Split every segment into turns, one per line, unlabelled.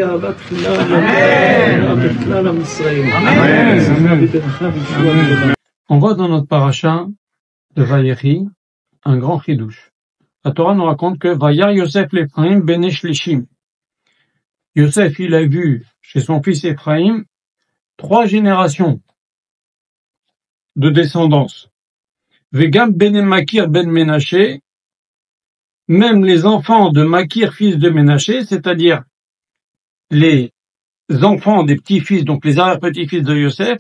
ירבה אהבת חינם בכלל עם ישראל.
On voit dans notre paracha de Vayechi un grand chidouche. La Torah nous raconte que Vayar Yosef l'Ephraim bene shlishim. Yosef, il a vu chez son fils Ephraim 3 générations de descendance. Vegam ben Makir ben Menaché, même les enfants de Makir, fils de Menaché, c'est-à-dire les enfants des petits-fils, donc les arrière-petits-fils de Yosef,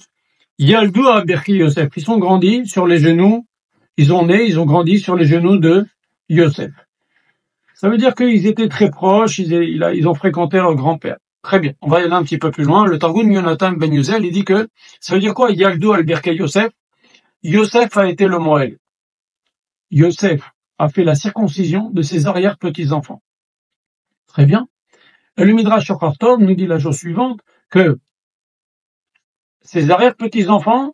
Yaldu Aberki Yosef, ils sont grandis sur les genoux, ils ont grandi sur les genoux de Yosef. Ça veut dire qu'ils étaient très proches, ils ont fréquenté leur grand-père. Très bien, on va aller un petit peu plus loin. Le Targum Yonatan ben Yuzel, il dit que, ça veut dire quoi, Yaldu Aberki Yosef? Yosef a été le Moël. Yosef a fait la circoncision de ses arrière-petits-enfants. Très bien. Et le Midrash Shokar Tov nous dit la chose suivante, que ses arrière-petits-enfants,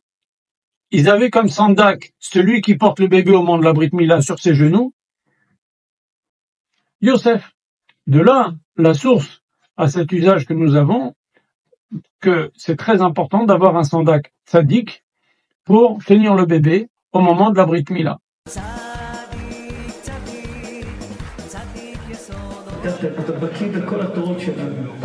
ils avaient comme sandak, celui qui porte le bébé au moment de la Brit Mila sur ses genoux, Yosef. De là, la source à cet usage que nous avons, que c'est très important d'avoir un sandak tzaddik pour tenir le bébé au moment de la Brit Mila.
אתה בקיא בכל התורות שלנו.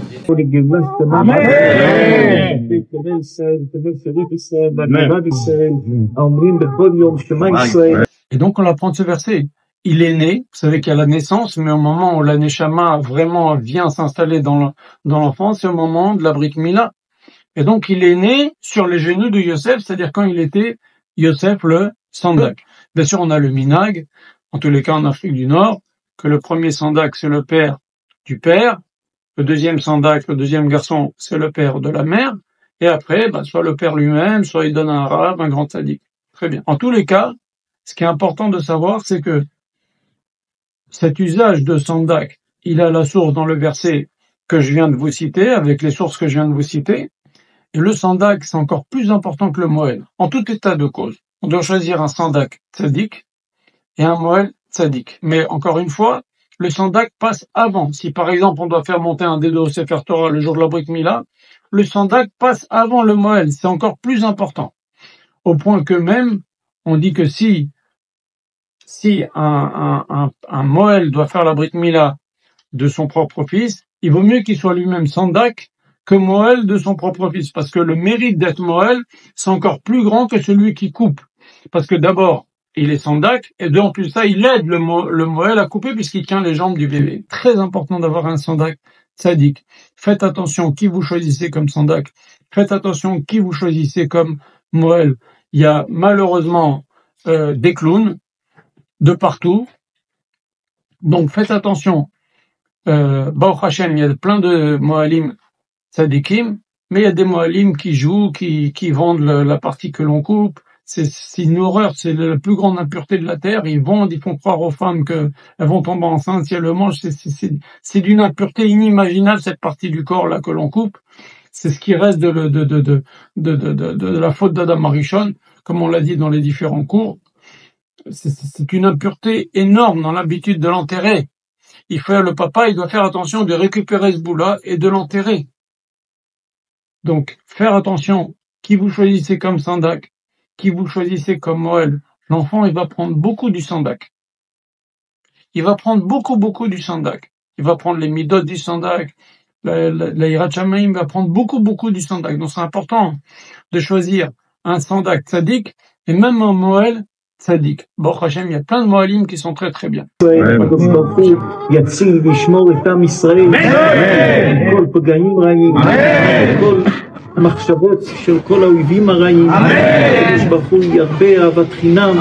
Et donc on apprend de ce verset. Il est né, vous savez qu'il y a la naissance, mais au moment où la Neshama vraiment vient s'installer dans l'enfance, c'est au moment de la Brit Mila. Et donc il est né sur les genoux de Yosef, c'est-à-dire quand il était Yosef le sandak. Bien sûr on a le minag, en tous les cas en Afrique du Nord, que le premier sandak c'est le père du père, le deuxième sandak, le deuxième garçon c'est le père de la mère, et après soit le père lui-même, soit il donne un arabe, un grand tzaddik. Très bien. En tous les cas, ce qui est important de savoir, c'est que cet usage de sandak, il a la source dans le verset que je viens de vous citer, avec les sources que je viens de vous citer, et le sandak c'est encore plus important que le moël. En tout état de cause, on doit choisir un sandak tzaddik et un moël tzaddik. Mais encore une fois, le sandak passe avant. Si par exemple on doit faire monter un dedo au Sefer Torah le jour de la Brit Mila, le sandak passe avant le moël. C'est encore plus important. Au point que même, on dit que si un moël doit faire la Brit Mila de son propre fils, il vaut mieux qu'il soit lui-même sandak que moël de son propre fils. Parce que le mérite d'être moël, c'est encore plus grand que celui qui coupe. Parce que d'abord, il est sandak, et en plus de ça, il aide le moël à couper puisqu'il tient les jambes du bébé. Très important d'avoir un sandak tzaddik. Faites attention qui vous choisissez comme sandak. Faites attention qui vous choisissez comme moël. Il y a malheureusement des clowns de partout. Donc faites attention. Baruch Hashem, il y a plein de moalim tzaddikim, mais il y a des moalim qui jouent, qui vendent la partie que l'on coupe. C'est une horreur, c'est la plus grande impureté de la terre. Ils font croire aux femmes qu'elles vont tomber enceintes si elles le mangent. C'est d'une impureté inimaginable cette partie du corps là que l'on coupe. C'est ce qui reste de la faute d'Adam Arishon, comme on l'a dit dans les différents cours. C'est une impureté énorme dans l'habitude de l'enterrer. Le papa, il doit faire attention de récupérer ce bout-là et de l'enterrer. Donc, faire attention qui vous choisissez comme sandak, qui vous choisissez comme moël. L'enfant, il va prendre beaucoup du sandak. Il va prendre beaucoup du sandak. Il va prendre les midot du sandak. La Yirat Shamayim va prendre beaucoup du sandak. Donc c'est important de choisir un sandak tzaddik et même un moël tzaddik. Baruch Hashem, il y a plein de moëlim qui sont très bien.
המחשבות של כל האויבים הרעים, הקדוש ברוך הוא ירבה אהבת חינם.